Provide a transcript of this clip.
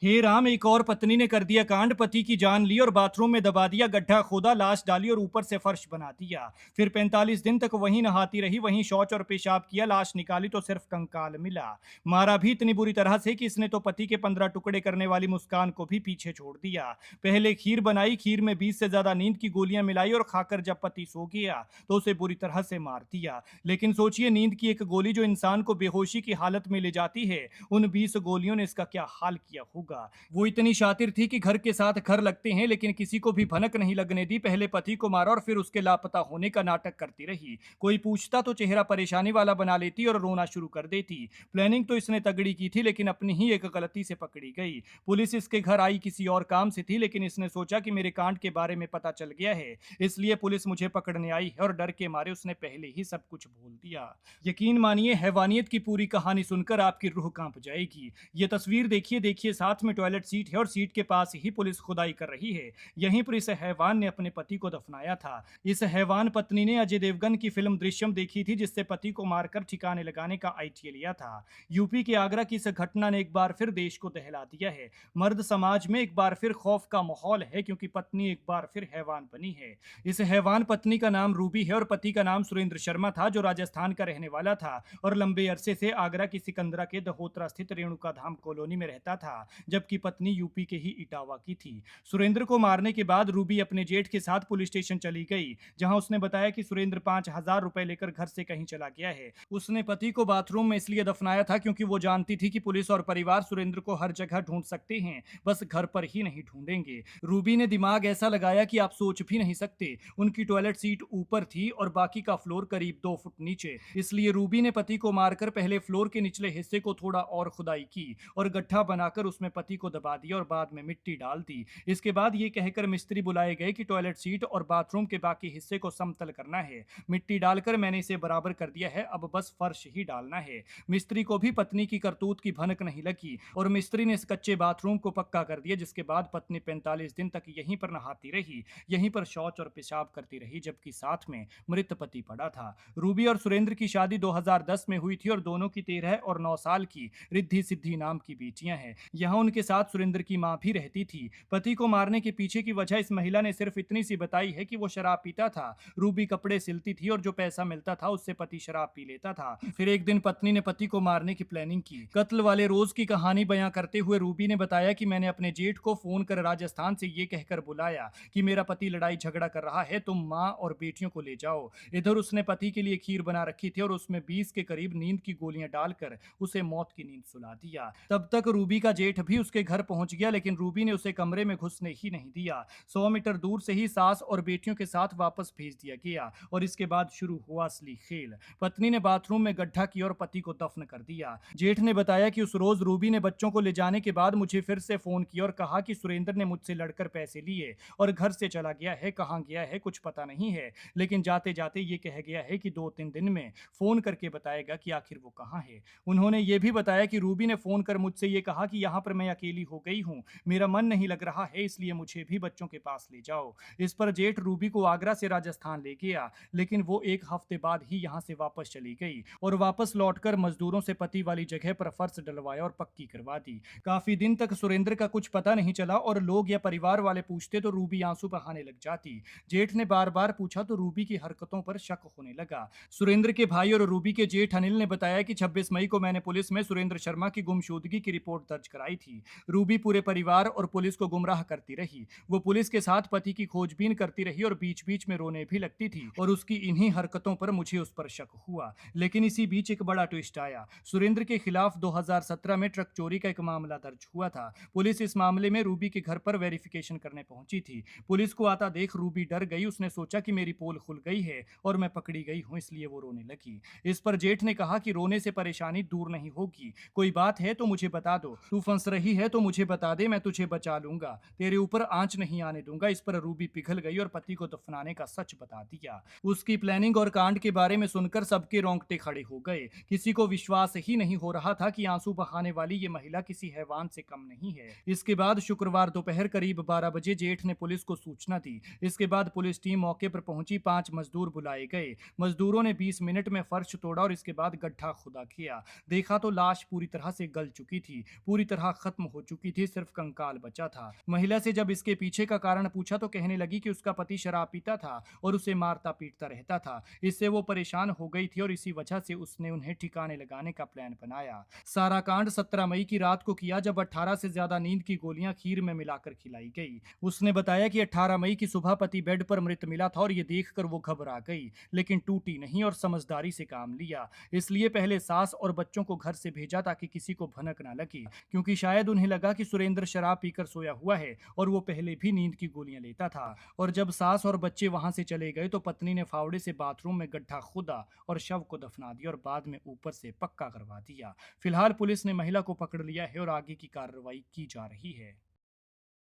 हे राम, एक और पत्नी ने कर दिया कांड। पति की जान ली और बाथरूम में दबा दिया, गड्ढा खोदा, लाश डाली और ऊपर से फर्श बना दिया। फिर 45 दिन तक वहीं नहाती रही, वहीं शौच और पेशाब किया। लाश निकाली तो सिर्फ कंकाल मिला। मारा भी इतनी बुरी तरह से कि इसने तो पति के 15 टुकड़े करने वाली मुस्कान को भी पीछे छोड़ दिया। पहले खीर बनाई, खीर में 20 से ज्यादा नींद की गोलियां मिलाई और खाकर जब पति सो गया तो उसे बुरी तरह से मार दिया। लेकिन सोचिए, नींद की एक गोली जो इंसान को बेहोशी की हालत में ले जाती है, उन 20 गोलियों ने इसका क्या हाल किया होगा। वो इतनी शातिर थी कि घर के साथ घर लगते हैं, लेकिन किसी को भी भनक नहीं लगने दी। पहले पति को मारा और फिर उसके लापता होने का नाटक करती रही। कोई पूछता तो चेहरा परेशानी वाला बना लेती और रोना शुरू कर देती। प्लानिंग तो इसने तगड़ी की थी, लेकिन अपनी ही एक गलती से पकड़ी गई। पुलिस इसके घर आई किसी और काम से थी, लेकिन इसने सोचा कि मेरे कांड के बारे में पता चल गया है, इसलिए पुलिस मुझे पकड़ने आई है, और डर के मारे उसने पहले ही सब कुछ बोल दिया। यकीन मानिए, हैवानियत की पूरी कहानी सुनकर आपकी रूह कांप जाएगी। ये तस्वीर देखिए, देखिए, साथ में टॉयलेट सीट है और सीट के पास ही पुलिस खुदाई कर रही है। यहीं पर इस हैवान ने अपने पति को दफनाया था। इस हैवान पत्नी ने अजय देवगन की फिल्म दृश्यम देखी थी, जिससे पति को मारकर ठिकाने लगाने का आइडिया लिया था। यूपी के आगरा की इस घटना ने एक बार फिर देश को दहला दिया है। मर्द समाज में एक बार फिर खौफ का माहौल है, क्योंकि पत्नी एक बार फिर हैवान बनी है। इस हैवान पत्नी का नाम रूबी है और पति का नाम सुरेंद्र शर्मा था, जो राजस्थान का रहने वाला था और लंबे अरसे से आगरा की सिकंदरा के दहोत्रा स्थित रेणुका धाम कॉलोनी में रहता था, जबकि पत्नी यूपी के ही इटावा की थी। सुरेंद्र को मारने के बाद रूबी अपने जेठ के साथ पुलिस स्टेशन चली गई, जहां उसने बताया कि सुरेंद्र 5,000 रुपए लेकर घर से कहीं चला गया है। उसने पति को बाथरूम में इसलिए दफनाया था क्योंकि वो जानती थी कि पुलिस और परिवार सुरेंद्र को हर जगह ढूंढ सकते हैं, बस घर पर ही नहीं ढूंढेंगे। रूबी ने दिमाग ऐसा लगाया कि आप सोच भी नहीं सकते। उनकी टॉयलेट सीट ऊपर थी और बाकी का फ्लोर करीब 2 फुट नीचे, इसलिए रूबी ने पति को मारकर पहले फ्लोर के निचले हिस्से को थोड़ा और खुदाई की और गड्ढा बनाकर उसमें पति को दबा दिया और बाद में मिट्टी डाल दी। इसके बाद ये कहकर मिस्त्री बुलाए गए कि टॉयलेट सीट और बाथरूम के बाकी हिस्से को समतल करना है। मिट्टी डालकर मैंने इसे बराबर कर दिया है, अब बस फर्श ही डालना है। मिस्त्री को भी पत्नी की करतूत की भनक नहीं लगी और मिस्त्री ने इस कच्चे बाथरूम को पक्का कर दिया, जिसके बाद पत्नी 45 दिन तक यहीं पर नहाती रही, यहीं पर शौच और पेशाब करती रही, जबकि साथ में मृत पति पड़ा था। रूबी और सुरेंद्र की शादी 2010 में हुई थी और दोनों की 13 और 9 साल की रिद्धि सिद्धि नाम की बेटियां हैं। यहाँ उनके साथ सुरेंद्र की मां भी रहती थी। पति को मारने के पीछे की वजह इस महिला ने सिर्फ इतनी सी बताई है कि वो शराब पीता था। रूबी कपड़े सिलती थी और जो पैसा मिलता था उससे पति शराब पी लेता था। फिर एक दिन पत्नी ने पति को मारने की प्लानिंग की। कत्ल वाले रोज की कहानी बयां करते हुए रूबी ने बताया कि मैंने अपने जेठ को फोन कर राजस्थान से ये कहकर बुलाया कि मेरा पति लड़ाई झगड़ा कर रहा है, तुम माँ और बेटियों को ले जाओ। इधर उसने पति के लिए खीर बना रखी थी और उसमें 20 के करीब नींद की गोलियां डालकर उसे मौत की नींद सुला दिया। तब तक रूबी का जेठ भी उसके घर पहुंच गया, लेकिन रूबी ने उसे कमरे में घुसने ही नहीं दिया। 100 मीटर दूर से ही सास और बेटियों के साथ वापस भेज दिया गया और इसके बाद शुरू हुआ असली खेल। पत्नी ने बाथरूम में गड्ढा किया और पति को दफन कर दिया। जेठ ने बताया कि उस रोज रूबी ने बच्चों को ले जाने के बाद मुझे फिर से फोन किया और कहा कि सुरेंद्र ने मुझसे लड़कर पैसे लिए और घर से चला गया है। कहां गया है कुछ पता नहीं है, लेकिन जाते जाते ये कह गया है कि 2-3 दिन में फोन करके बताएगा कि आखिर वो कहां है। उन्होंने ये भी बताया कि रूबी ने फोन कर मुझसे ये कहा कि यहाँ पर मैं अकेली हो गई हूँ, मेरा मन नहीं लग रहा है, इसलिए मुझे भी बच्चों के पास ले जाओ। इस पर जेठ रूबी को आगरा से राजस्थान ले गया, लेकिन वो 1 हफ्ते बाद ही यहाँ से वापस चली गई और वापस लौटकर मजदूरों से पति वाली जगह पर फर्श डलवाया और पक्की करवा दी। काफी दिन तक सुरेंद्र का कुछ पता नहीं चला और लोग या परिवार वाले पूछते तो रूबी आंसू बहाने लग जाती। जेठ ने बार बार पूछा तो रूबी की हरकतों पर शक होने लगा। सुरेंद्र के भाई और रूबी के जेठ अनिल ने बताया कि 26 मई को मैंने पुलिस में सुरेंद्र शर्मा की गुमशुदगी की रिपोर्ट दर्ज कराई थी। रूबी पूरे परिवार और पुलिस को गुमराह करती रही। वो पुलिस के साथ पति की खोजबीन करती रही और बीच बीच में रोने भी लगती थी और उसकी इन्हीं हरकतों पर मुझे उस पर शक हुआ। लेकिन इसी बीच एक बड़ा ट्विस्ट आया। सुरेंद्र के खिलाफ 2017 में ट्रक चोरी का एक मामला दर्ज हुआ था। पुलिस इस मामले में रूबी के घर पर वेरिफिकेशन करने पहुंची थी। पुलिस को आता देख रूबी डर गई। उसने सोचा कि मेरी पोल खुल गई है और मैं पकड़ी गई हूं, इसलिए वो रोने लगी। इस पर जेठ ने कहा कि रोने से परेशानी दूर नहीं होगी, कोई बात है तो मुझे बता दो, तू फंस रही है तो मुझे बता दे, मैं तुझे बचा लूंगा, तेरे ऊपर आंच नहीं आने दूंगा। इस पर रूबी पिघल गई और पति को दफनाने का सच बता दिया। उसकी प्लानिंग और कांड के बारे में सुनकर सबके रोंगटे खड़े हो गए। किसी को विश्वास ही नहीं हो रहा था कि आंसू बहाने वाली ये महिला किसी हैवान से कम नहीं है। इसके बाद शुक्रवार दोपहर करीब 12 बजे जेठ ने पुलिस को सूचना दी। इसके बाद पुलिस टीम मौके पर पहुंची। 5 मजदूर बुलाए गए। मजदूरों ने 20 मिनट में फर्श तोड़ा और इसके बाद गड्ढा खुदा किया। देखा तो लाश पूरी तरह से गल चुकी थी, पूरी तरह खत्म हो चुकी थी, सिर्फ कंकाल बचा था। महिला से जब इसके पीछे का कारण पूछा तो कहने लगी कि उसका पति शराब पीता था और उसे मारता पीटता रहता था। इससे वो परेशान हो गई थी और इसी वजह से उसने उन्हें ठिकाने लगाने का प्लान बनाया। सारा कांड 17 मई की रात को किया, जब 18 से ज्यादा नींद की गोलियां खीर में मिलाकर खिलाई गई। उसने बताया कि 18 मई की सुबह पति बेड पर मृत मिला था और ये देखकर वो घबरा गई, लेकिन टूटी नहीं और समझदारी से काम लिया। इसलिए पहले सास और बच्चों को घर से भेजा ताकि किसी को भनक ना लगी, क्योंकि शायद उन्हें लगा कि सुरेंद्र शराब पीकर सोया हुआ है और वो पहले भी नींद की गोलियां लेता था। और जब सास और बच्चे वहां से चले गए तो पत्नी ने फावड़े से बाथरूम में गड्ढा खोदा और शव को दफना दिया और बाद में ऊपर से पक्का करवा दिया। फिलहाल पुलिस ने महिला को पकड़ लिया है और आगे की कार्रवाई की जा रही है।